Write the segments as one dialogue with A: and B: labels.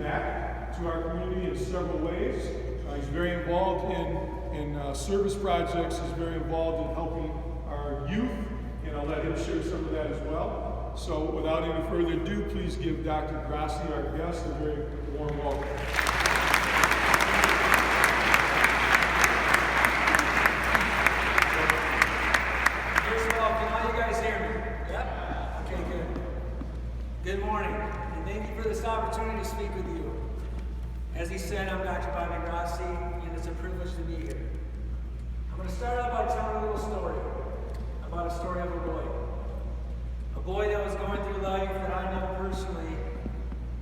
A: back to our community in several ways. He's very involved in service projects. He's very involved in helping our youth, and I'll let him share some of that as well. So without any further ado, please give Dr. Grossi, our guest, a very warm welcome.
B: Good morning, and thank you for this opportunity to speak with you. As he said, I'm Dr. Grossi, and it's a privilege to be here. I'm going to start out by telling a little story about a story of a boy. A boy that was going through life that I know personally,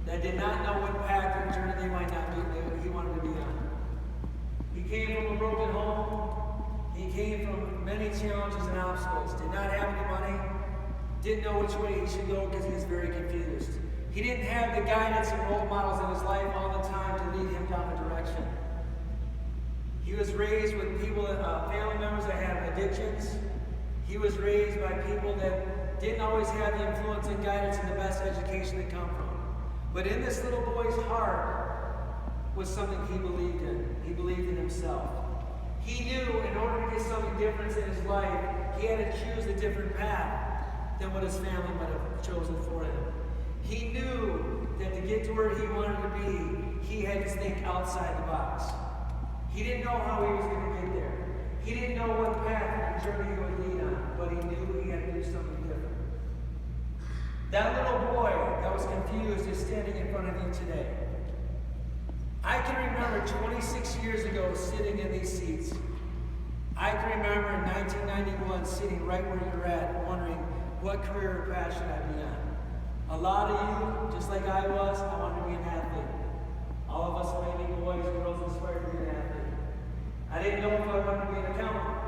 B: that did not know what path or journey they might not be that he wanted to be on. He came from a broken home. He came from many challenges and obstacles. Did not have any money. Didn't know which way he should go because he was very confused. He didn't have the guidance and role models in his life all the time to lead him down a direction. He was raised with people, family members that had addictions. He was raised by people that didn't always have the influence and guidance and the best education to come from. But in this little boy's heart was something he believed in. He believed in himself. He knew in order to get something different in his life, he had to choose a different path than what his family might have chosen for him. He knew that to get to where he wanted to be, he had to think outside the box. He didn't know how he was going to get there. He didn't know what path and journey he would lead on, but he knew he had to do something different. That little boy that was confused is standing in front of you today. I can remember 26 years ago sitting in these seats. I can remember in 1991 sitting right where you're at, wondering, what career or path should I be on? A lot of you, just like I was, I wanted to be an athlete. All of us maybe boys and girls inspired to be an athlete. I didn't know if I wanted to be an accountant.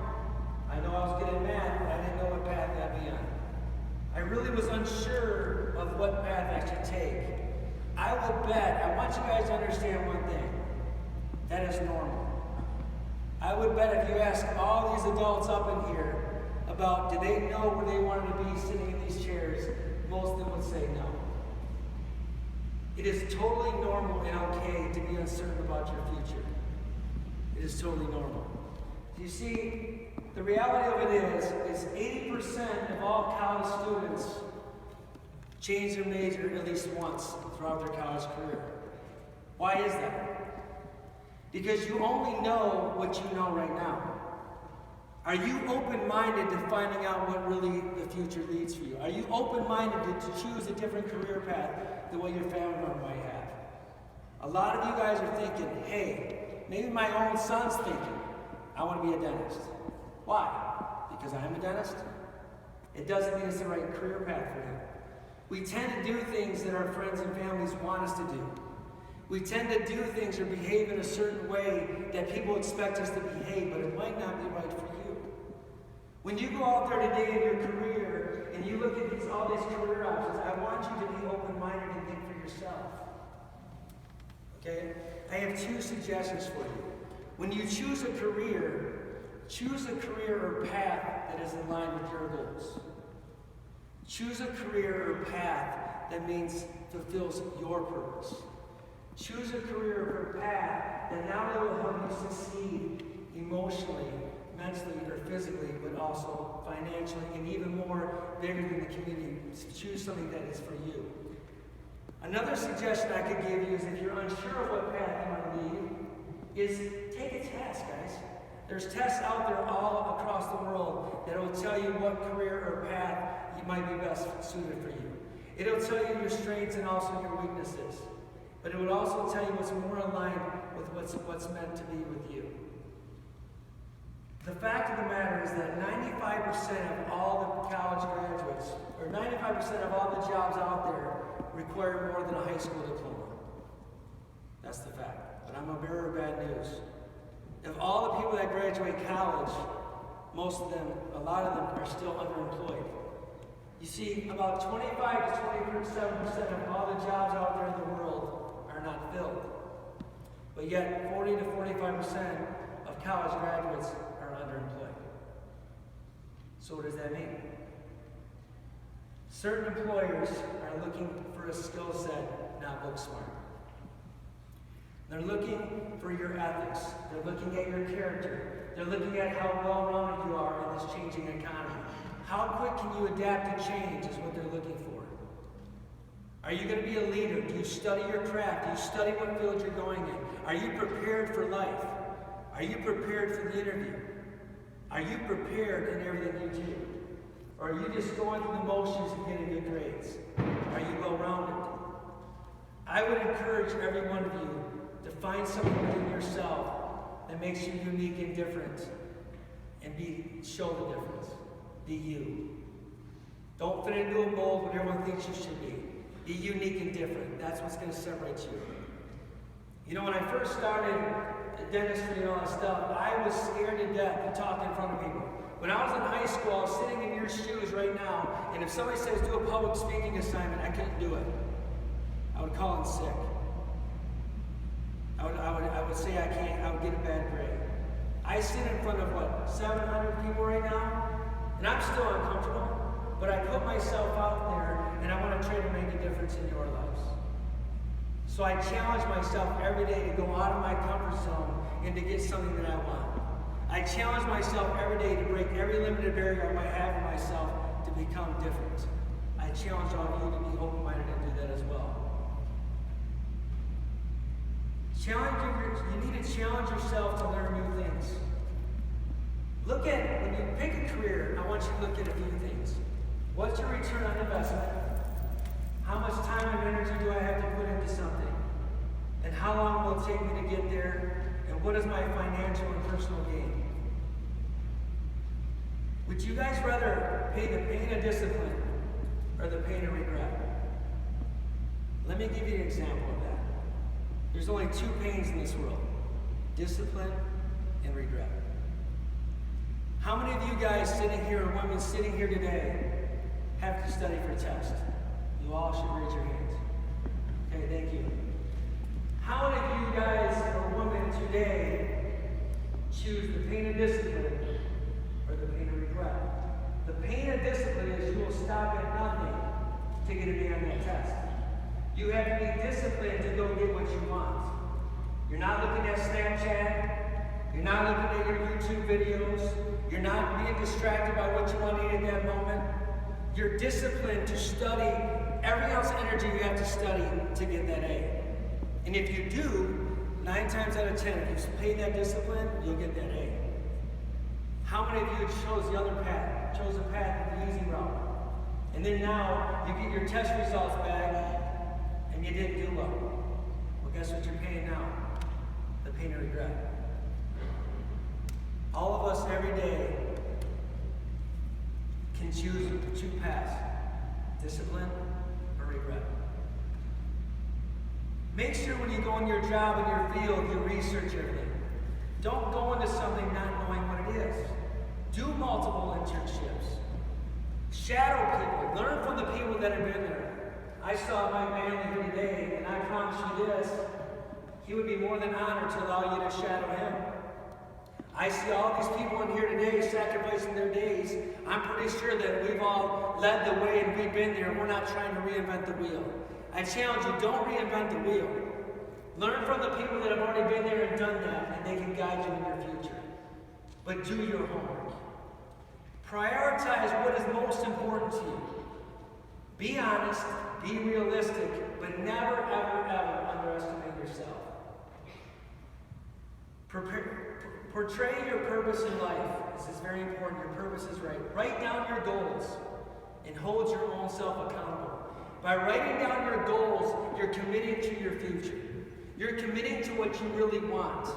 B: I know I was good at math, but I didn't know what path I'd be on. I really was unsure of what path I should take. I will bet, I want you guys to understand one thing. That is normal. I would bet if you ask all these adults up in here, about did they know where they wanted to be sitting in these chairs, most of them would say no. It is totally normal and okay to be uncertain about your future. It is totally normal. You see, the reality of it is 80% of all college students change their major at least once throughout their college career. Why is that? Because you only know what you know right now. Are you open-minded to finding out what really the future leads for you? Are you open-minded to choose a different career path than what your family member might have? A lot of you guys are thinking, hey, maybe my own son's thinking, I want to be a dentist. Why? Because I'm a dentist? It doesn't mean it's the right career path for him. We tend to do things that our friends and families want us to do. We tend to do things or behave in a certain way that people expect us to behave, but it might not be right for you. When you go out there today in your career and you look at all these career options, I want you to be open-minded and think for yourself. Okay? I have two suggestions for you. When you choose a career or path that is in line with your goals. Choose a career or path that means fulfills your purpose. Choose a career or path that not only will help you succeed emotionally, mentally, or physically, but also financially, and even more bigger than the community. Choose something that is for you. Another suggestion I could give you is if you're unsure of what path you want to lead, is take a test, guys. There's tests out there all across the world that will tell you what career or path you might be best suited for you. It'll tell you your strengths and also your weaknesses. But it would also tell you what's more aligned with what's meant to be with you. The fact of the matter is that 95% of all the college graduates, or 95% of all the jobs out there, require more than a high school diploma. That's the fact. But I'm a bearer of bad news. Of all the people that graduate college, most of them, a lot of them are still underemployed. You see, about 25 to 27% of all the jobs out there in the world are not filled. But yet, 40 to 45% of college graduates are underemployed. So what does that mean? Certain employers are looking for a skill set, not book smart. They're looking for your ethics. They're looking at your character. They're looking at how well-rounded you are in this changing economy. How quick can you adapt to change is what they're looking for. Are you going to be a leader? Do you study your craft? Do you study what field you're going in? Are you prepared for life? Are you prepared for the interview? Are you prepared in everything you do? Or are you just going through the motions and getting good grades? Are you well-rounded? I would encourage every one of you to find something within yourself that makes you unique and different, and show the difference. Be you. Don't fit into a mold what everyone thinks you should be. Be unique and different. That's what's going to separate you. You know, when I first started dentistry and all that stuff, I was scared to death to talk in front of people. When I was in high school, I was sitting in your shoes right now, and if somebody says do a public speaking assignment, I couldn't do it. I would call in sick. I would say I can't, I would get a bad grade. I sit in front of, 700 people right now? And I'm still uncomfortable, but I put myself out there, and I want to try to make a difference in your lives. So I challenge myself every day to go out of my comfort zone and to get something that I want. I challenge myself every day to break every limited barrier I might have in myself to become different. I challenge all of you to be open-minded and do that as well. You need to challenge yourself to learn new things. Look at, when you pick a career, I want you to look at a few things. What's your return on investment? How much time and energy do I have to put into something? And how long will it take me to get there? And what is my financial and personal gain? Would you guys rather pay the pain of discipline or the pain of regret? Let me give you an example of that. There's only two pains in this world: discipline and regret. How many of you guys sitting here, or women sitting here today, have to study for a test? You all should raise your hands. Okay, thank you. How many of you guys or women today choose the pain of discipline or the pain of regret? The pain of discipline is you will stop at nothing to get a B on that test. You have to be disciplined to go get what you want. You're not looking at Snapchat. You're not looking at your YouTube videos. You're not being distracted by what you want to eat at that moment. You're disciplined to study every ounce of energy you have to study to get that A. And if you do, 9 times out of 10, if you pay that discipline, you'll get that A. How many of you chose the other path, chose the path of the easy route? And then now, you get your test results back, and you didn't do well. Well, guess what you're paying now? The pain of regret. All of us every day can choose two paths: discipline or regret. Make sure when you go in your job, in your field, you research everything. Don't go into something not knowing what it is. Do multiple internships. Shadow people. Learn from the people that have been there. I saw my family here today, and I promise you this, he would be more than honored to allow you to shadow him. I see all these people in here today sacrificing their days. I'm pretty sure that we've all led the way and we've been there. We're not trying to reinvent the wheel. I challenge you, don't reinvent the wheel. Learn from the people that have already been there and done that, and they can guide you in your future. But do your homework. Prioritize what is most important to you. Be honest, be realistic, but never, ever, ever underestimate yourself. Portray your purpose in life. This is very important. Your purpose is right. Write down your goals and hold your own self accountable. By writing down your goals, you're committing to your future. You're committing to what you really want.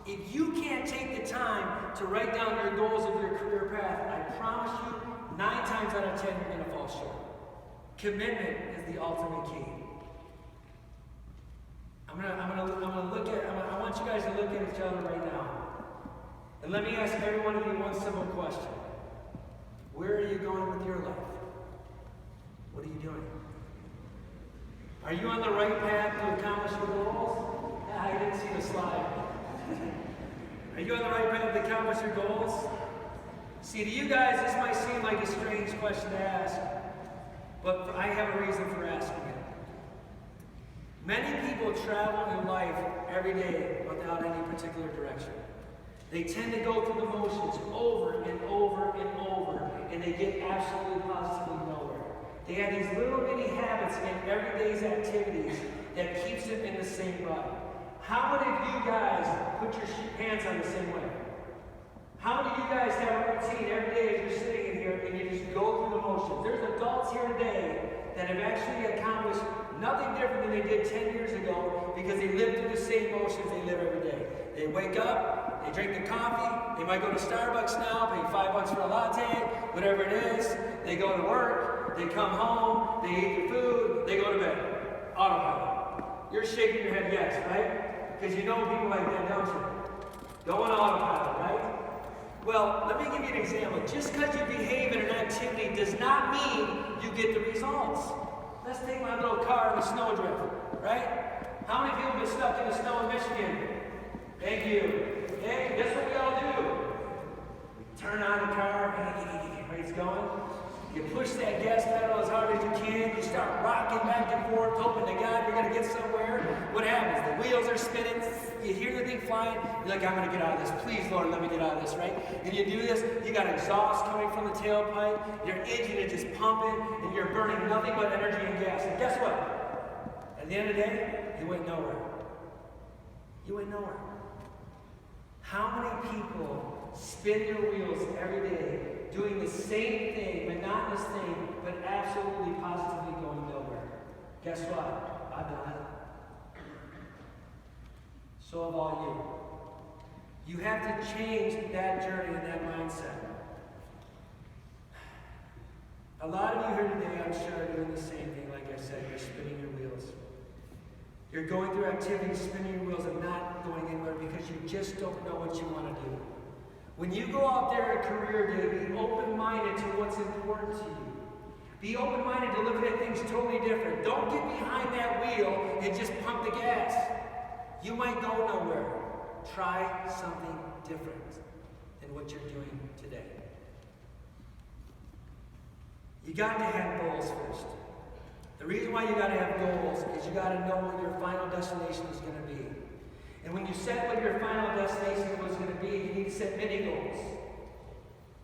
B: If you can't take the time to write down your goals of your career path, I promise you, 9 times out of 10, you're going to fall short. Commitment is the ultimate key. I want you guys to look at each other right now. And let me ask every one of you one simple question. Where are you going with your life? What are you doing? Are you on the right path to accomplish your goals? I didn't see the slide. Are you on the right path to accomplish your goals? See, to you guys, this might seem like a strange question to ask, but I have a reason for asking it. Many people travel in life every day without any particular direction. They tend to go through the motions over and over and over, and they get absolutely positively nowhere. They have these little mini habits in everyday's activities that keeps them in the same rut. How many of you guys put your pants on the same way? How many of you guys have a routine every day as you're sitting in here and you just go through the motions? There's adults here today that have actually accomplished nothing different than they did 10 years ago because they live through the same motions they live every day. They wake up, they drink the coffee, they might go to Starbucks now, pay $5 for a latte, whatever it is. They go to work, they come home, they eat their food, they go to bed. Autopilot. You're shaking your head yes, right? Because you know people like that, don't you? Go on autopilot, right? Well, let me give you an example. Just because you behave in an activity does not mean you get the results. Let's take my little car in the snowdrift, right? How many people have been stuck in the snow in Michigan? Thank you. Okay, guess what we all do? Turn on the car, right, it's going. You push that gas pedal as hard as you can. You start rocking back and forth, hoping to God you're going to get somewhere. What happens? The wheels are spinning. You hear the thing flying. You're like, I'm going to get out of this. Please, Lord, let me get out of this, right? And you do this. You got exhaust coming from the tailpipe. Your engine is just pumping, and you're burning nothing but energy and gas. And guess what? At the end of the day, you went nowhere. You went nowhere. How many people spin their wheels every day doing the same thing, monotonous thing, but absolutely positively going nowhere? Guess what? I've done it. So have all you. You have to change that journey and that mindset. A lot of you here today, I'm sure, are doing the same thing. Like I said, you're spinning your wheels. You're going through activities, spinning your wheels, and not going anywhere because you just don't know what you want to do. When you go out there at career day, be open-minded to what's important to you. Be open-minded to looking at things totally different. Don't get behind that wheel and just pump the gas. You might go nowhere. Try something different than what you're doing today. You got to have goals first. The reason why you got to have goals is you got to know what your final destination is going to be. And when you set what your final destination was going to be, you need to set mini goals.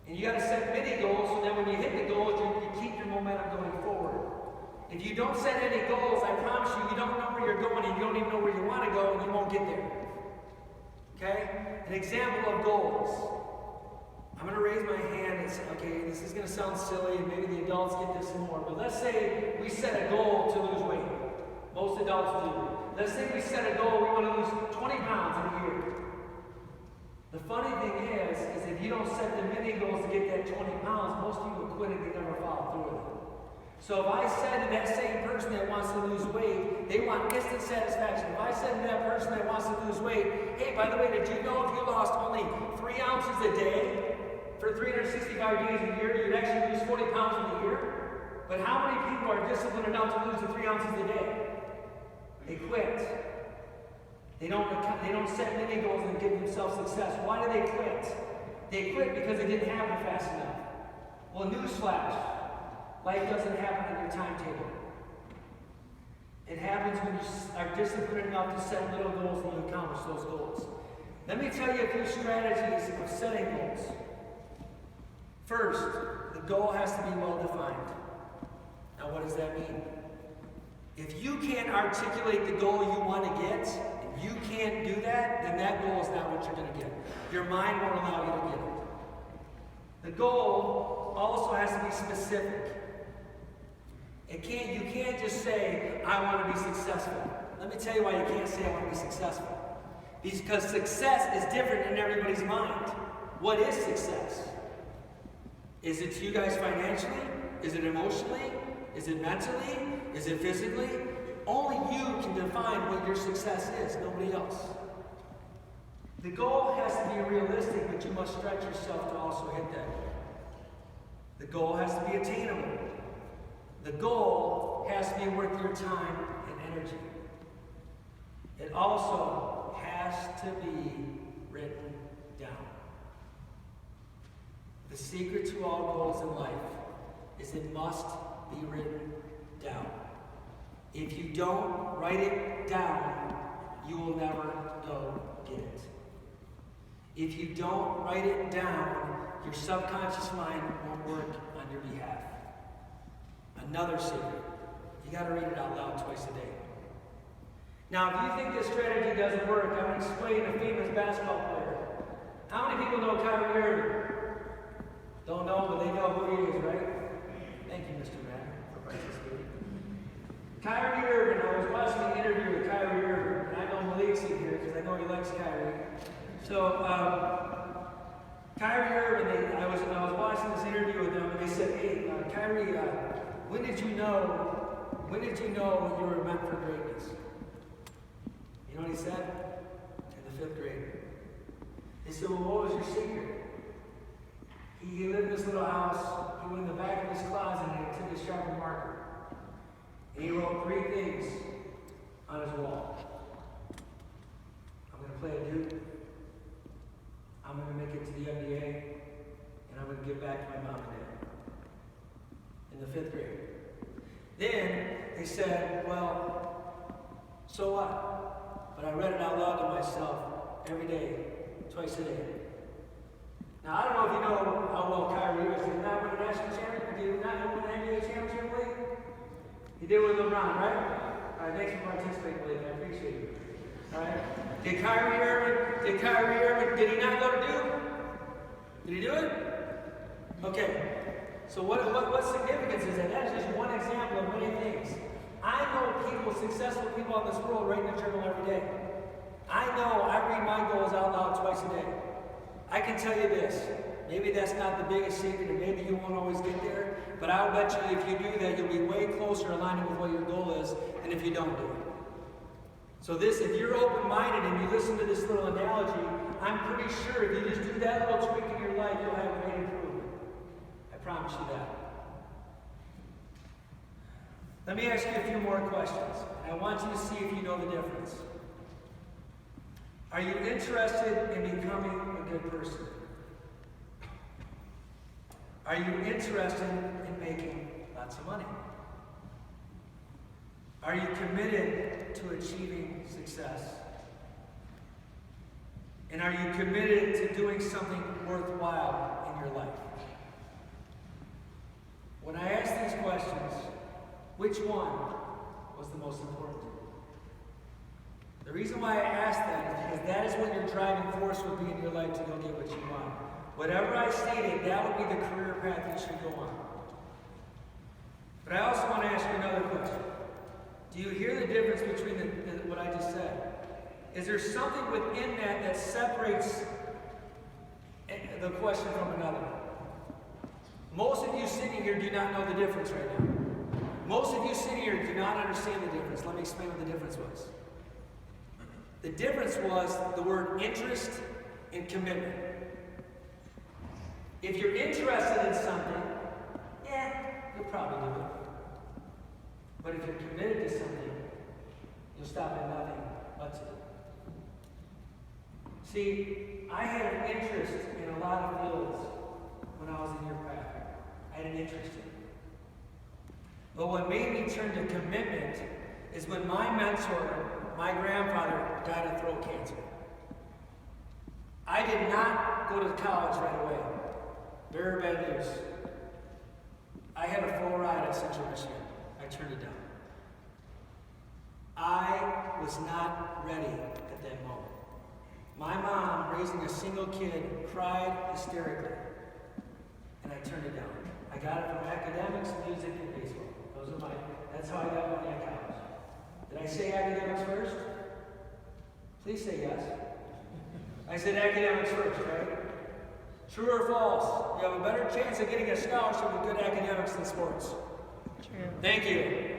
B: And you got to set mini goals so that when you hit the goals, you keep your momentum going forward. If you don't set any goals, I promise you, you don't know where you're going and you don't even know where you want to go and you won't get there. Okay? An example of goals. I'm going to raise my hand and say, okay, this is going to sound silly and maybe the adults get this more, but let's say we set a goal to lose weight. Most adults do. Let's say we set a goal, we want to lose 20 pounds in a year. The funny thing is if you don't set the mini goals to get that 20 pounds, most people quit and they never follow through with it. So if I said to that same person that wants to lose weight, they want instant satisfaction. If I said to that person that wants to lose weight, hey, by the way, did you know if you lost only 3 ounces a day for 365 days a year, you'd actually lose 40 pounds in a year? But how many people are disciplined enough to lose the 3 ounces a day? They quit. They don't set mini goals and give themselves success. Why do they quit? They quit because they didn't have it fast enough. Well, newsflash. Life doesn't happen on your timetable. It happens when you are disciplined enough to set little goals and you accomplish those goals. Let me tell you a few strategies of setting goals. First, the goal has to be well defined. Now, what does that mean? If you can't articulate the goal you want to get, and you can't do that, then that goal is not what you're going to get. Your mind won't allow you to get it. The goal also has to be specific. You can't just say, I want to be successful. Let me tell you why you can't say I want to be successful. Because success is different in everybody's mind. What is success? Is it to you guys financially? Is it emotionally? Is it mentally? Is it physically? Only you can define what your success is, nobody else. The goal has to be realistic, but you must stretch yourself to also hit that. The goal has to be attainable. The goal has to be worth your time and energy. It also has to be written down. The secret to all goals in life is it must be written down. If you don't write it down, you will never go get it. If you don't write it down, your subconscious mind won't work on your behalf. Another secret. You got to read it out loud twice a day. Now, if you think this strategy doesn't work, I'm going to explain a famous basketball player. How many people know Kyrie Irving? Don't know, but they know who he is, right? Thank you, Mr. Matt, for participating. Kyrie Irving, I was watching an interview with Kyrie Irving, and I know Malik's in here because I know he likes Kyrie. So, Kyrie Irving, I was watching this interview with them, and they said, "Hey, Kyrie, when did you know you were meant for greatness?" You know what he said? In the 5th grade. They said, "Well, what was your secret?" He lived in this little house. He went in the back of his closet and he took his sharpened marker. And he wrote 3 things on his wall. I'm going to play a Duke. I'm going to make it to the NBA. And I'm going to give back to my mom and dad. In the 5th grade. Then they said, "Well, so what?" But I read it out loud to myself every day, twice a day. Now, I don't know if you know how well Kyrie is. Did he not win a national championship? Did he not win an NBA championship league? He did with LeBron, right? All right, thanks for participating, Blake. I appreciate you. All right. Did Kyrie Irving, did he not go to Duke? Did he do it? Okay. So what significance is that? That is just one example of many things. I know people, successful people in this world, write in the journal every day. I know I read my goals out loud twice a day. I can tell you this, maybe that's not the biggest secret, and maybe you won't always get there, but I'll bet you if you do that, you'll be way closer aligning with what your goal is than if you don't do it. So if you're open-minded and you listen to this little analogy, I'm pretty sure if you just do that little tweak in your life, you'll have great improvement. I promise you that. Let me ask you a few more questions, and I want you to see if you know the difference. Are you interested in becoming a good person? Are you interested in making lots of money? Are you committed to achieving success? And are you committed to doing something worthwhile in your life? When I ask these questions, which one was the most important? The reason why I ask that is because that is what your driving force would be in your life to go get what you want. Whatever I stated, that would be the career path you should go on. But I also want to ask you another question. Do you hear the difference between what I just said? Is there something within that separates the question from another? Most of you sitting here do not know the difference right now. Most of you sitting here do not understand the difference. Let me explain what the difference was. The difference was the word interest and commitment. If you're interested in something, you'll probably do it. But if you're committed to something, you'll stop at nothing but to it. See, I had an interest in a lot of fields when I was in your path. I had an interest in it. But what made me turn to commitment is when my mentor, my grandfather, died of throat cancer. I did not go to college right away. Very bad news. I had a full ride at Central Michigan. I turned it down. I was not ready at that moment. My mom, raising a single kid, cried hysterically. And I turned it down. I got it from academics, music, and baseball. That's how I got money at college. Did I say academics first? Please say yes. I said academics first, right? True or false? You have a better chance of getting a scholarship with good academics than sports. True. Thank you.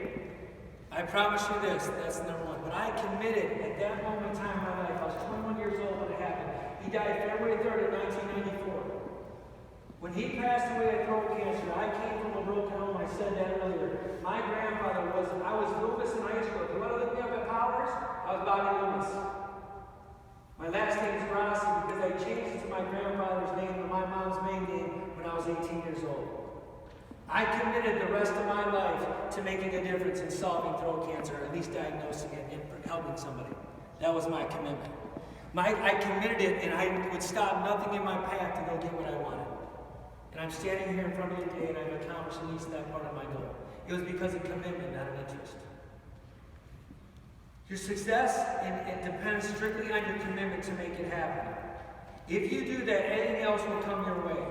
B: I promise you this, that's number one. But I committed at that moment in time in my life. I was 21 years old when it happened. He died February 3rd of 1994. When he passed away of throat cancer, I came from a broken home. I said that earlier. My grandfather I was Loomis in high school. If you want to look me up at Powers, I was Bobby Loomis. My last name is Grossi because I changed it to my grandfather's name and my mom's maiden name when I was 18 years old. I committed the rest of my life to making a difference in solving throat cancer, or at least diagnosing it and helping somebody. That was my commitment. I committed it, and I would stop nothing in my path to go get what I wanted. And I'm standing here in front of you today, and I've accomplished at least that part of my goal. It was because of commitment, not an interest. Your success, it depends strictly on your commitment to make it happen. If you do that, anything else will come your way.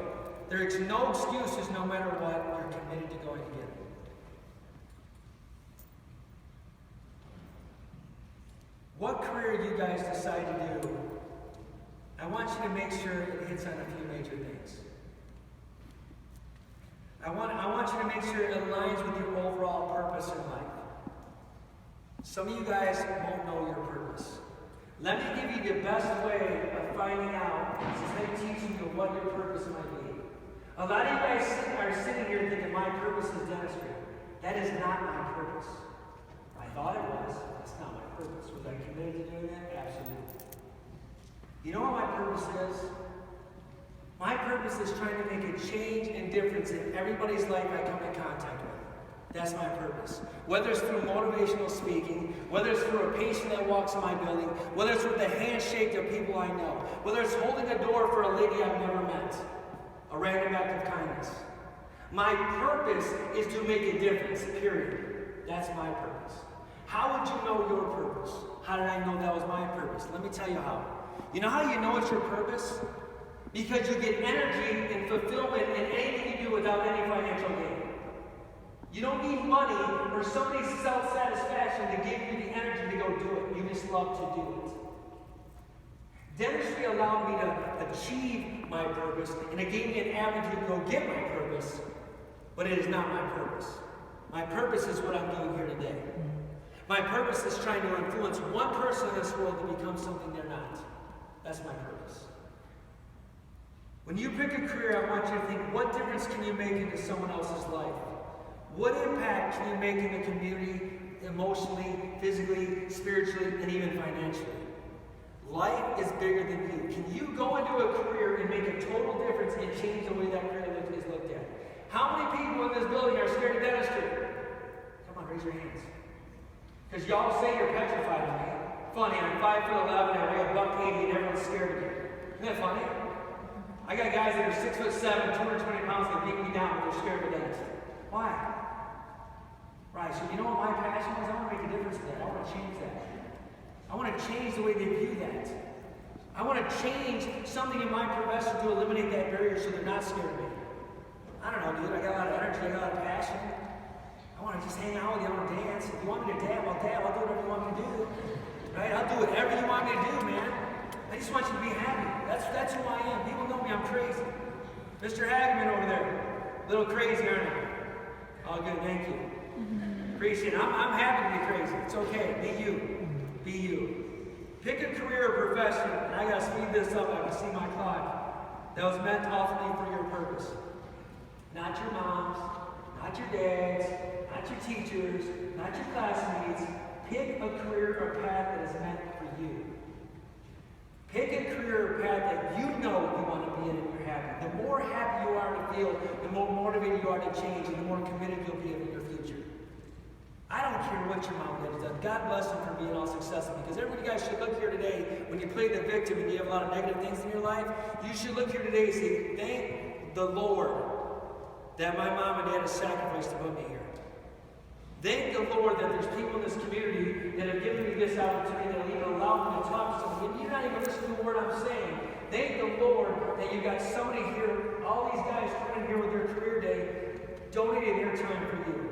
B: There is no excuses no matter what. You're committed to going to get it. What career you guys decide to do, I want you to make sure it hits on a few major things. I want you to make sure it aligns with your overall purpose in life. Some of you guys won't know your purpose. Let me give you the best way of finding out, since I'm teaching you what your purpose might be. A lot of you guys are sitting here thinking my purpose is dentistry. That is not my purpose. I thought it was. That's not my purpose. Was I committed to doing that? Absolutely. You know what my purpose is? My purpose is trying to make a change and difference in everybody's life I come in contact with. That's my purpose. Whether it's through motivational speaking, whether it's through a patient that walks in my building, whether it's with the handshake of people I know, whether it's holding a door for a lady I've never met, a random act of kindness. My purpose is to make a difference, period. That's my purpose. How would you know your purpose? How did I know that was my purpose? Let me tell you how. You know how you know it's your purpose? Because you get energy and fulfillment in anything you do without any financial gain. You don't need money or somebody's self-satisfaction to give you the energy to go do it. You just love to do it. Dentistry allowed me to achieve my purpose, and it gave me an avenue to go get my purpose, but it is not my purpose. My purpose is what I'm doing here today. My purpose is trying to influence one person in this world to become something they're not. That's my purpose. When you pick a career, I want you to think, what difference can you make into someone else's life? What impact can you make in the community, emotionally, physically, spiritually, and even financially? Life is bigger than you. Can you go into a career and make a total difference and change the way that career is looked at? How many people in this building are scared of dentistry? Come on, raise your hands. Because y'all say you're petrified of me. Funny, I'm 5'11", I weigh $180, and everyone's scared of me. Isn't that funny? I got guys that are 6'7", 220 pounds that beat me down, but they're scared of a dentist. Why? Right, so you know what my passion is? I want to make a difference in that. I want to change that. I want to change the way they view that. I want to change something in my profession to eliminate that barrier so they're not scared of me. I don't know, dude. I got a lot of energy. I got a lot of passion. I want to just hang out with you. I want to dance. If you want me to dab, I'll dab. I'll do whatever you want me to do. Right? I'll do whatever you want me to do, man. I just want you to be happy. That's who I am. People know me. I'm crazy. Mr. Hagman over there. A little crazy, aren't I? Oh, good. Thank you. Appreciate it. I'm happy to be crazy. It's okay. Be you. Be you. Pick a career or profession, and I gotta speed this up. I can see my clock. That was meant ultimately for your purpose. Not your moms, not your dads, not your teachers, not your classmates. Pick a career or path that is meant for you. Pick a career or path that you know you want to be in and you're happy. The more happy you are to feel, the more motivated you are to change, and the more committed you'll be in your future. I don't care what your mom and dad has done. God bless them for being all successful. Because everybody guys should look here today, when you play the victim and you have a lot of negative things in your life, you should look here today and say, thank the Lord that my mom and dad have sacrificed to put me here. Thank the Lord that there's people in this community that have given me this opportunity, that even allow me to talk to somebody. And you're not even listening to the word I'm saying. Thank the Lord that you got somebody here, all these guys coming here with their career day, donating their time for you.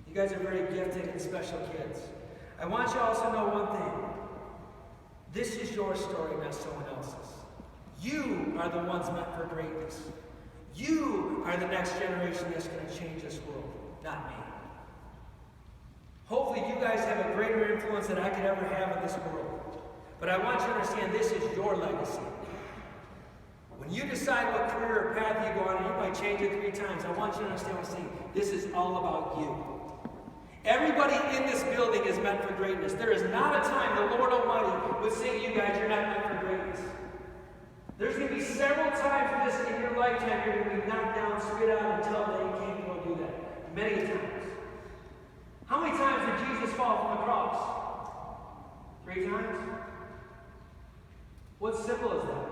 B: You guys are very gifted and special kids. I want you to also know one thing. This is your story, not someone else's. You are the ones meant for greatness. You are the next generation that's going to change this world, not me. Hopefully you guys have a greater influence than I could ever have in this world. But I want you to understand this is your legacy. When you decide what career or path you go on, and you might change it 3 times, I want you to understand what I'm saying. This is all about you. Everybody in this building is meant for greatness. There is not a time the Lord Almighty would say to you guys, you're not meant for greatness. There's going to be several times in this in your lifetime you're going to be knocked down, spit out, and told that you can't go do that. Many times. How many times did Jesus fall from the cross? 3 times? What symbol is that?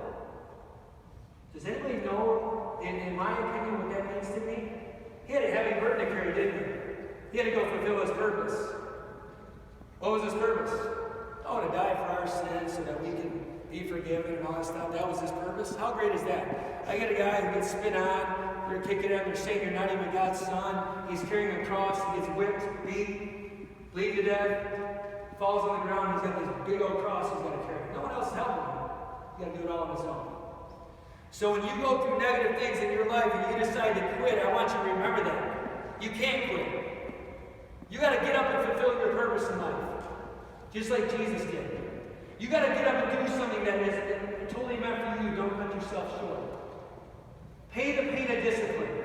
B: Does anybody know, in my opinion, what that means to me? He had a heavy burden to carry, didn't he? He had to go fulfill his purpose. What was his purpose? Oh, to die for our sins so that we can be forgiven and all that stuff. That was his purpose. How great is that? I got a guy who gets spit on, they're kicking him, they're saying you're not even God's son. He's carrying a cross, he gets whipped, beat, bleed to death, falls on the ground, he's got this big old cross he's got to carry. No one else is helping him. He's got to do it all on his own. So when you go through negative things in your life and you decide to quit, I want you to remember that. You can't quit. You got to get up and fulfill your purpose in life. Just like Jesus did. You got to get up and do something that is totally meant for you. Don't cut yourself short. Pay the pain of discipline.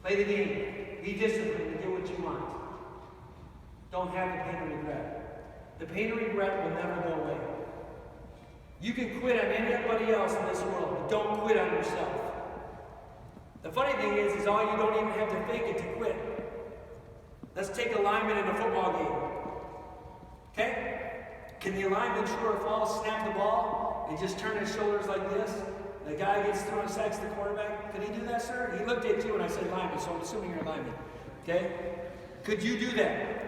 B: Play the game. Be disciplined to get what you want. Don't have the pain of regret. The pain of regret will never go away. You can quit on anybody else in this world, but don't quit on yourself. The funny thing is all you don't even have to think it to quit. Let's take a lineman in a football game. Okay? Can the lineman true or false snap the ball and just turn his shoulders like this? The guy gets thrown, sacks the quarterback. Could he do that, sir? He looked at you and I said lineman, so I'm assuming you're a lineman. Okay? Could you do that?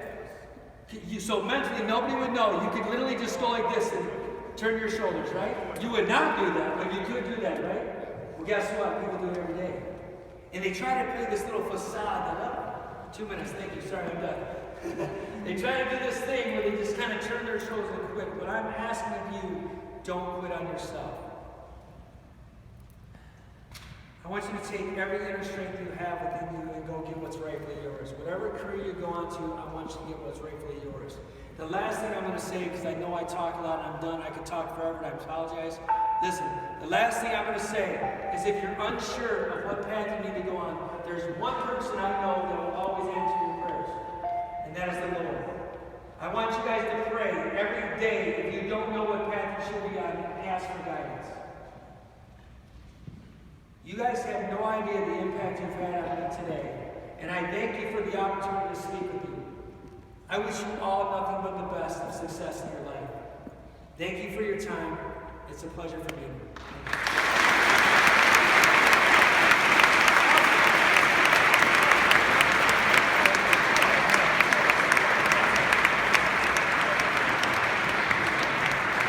B: So mentally, nobody would know. You could literally just go like this and turn your shoulders, right? You would not do that, but you could do that, right? Well, guess what? People do it every day. And they try to play this little facade that, 2 minutes, thank you, sorry, I'm done. They try to do this thing where they just kind of turn their shoulders and quit. But I'm asking of you, don't quit on yourself. I want you to take every inner strength you have within you and go get what's rightfully yours. Whatever career you go on to, I want you to get what's rightfully yours. The last thing I'm going to say, because I know I talk a lot and I'm done, I could talk forever and I apologize. Listen, the last thing I'm going to say is if you're unsure of what path you need to go on, there's one person I know that will always answer your prayers, and that is the Lord. I want you guys to pray every day. If you don't know what path you should be on, ask for guidance. You guys have no idea the impact you've had on me today, and I thank you for the opportunity to speak with you. I wish you all nothing but the best of success in your life. Thank you for your time. It's a pleasure for me.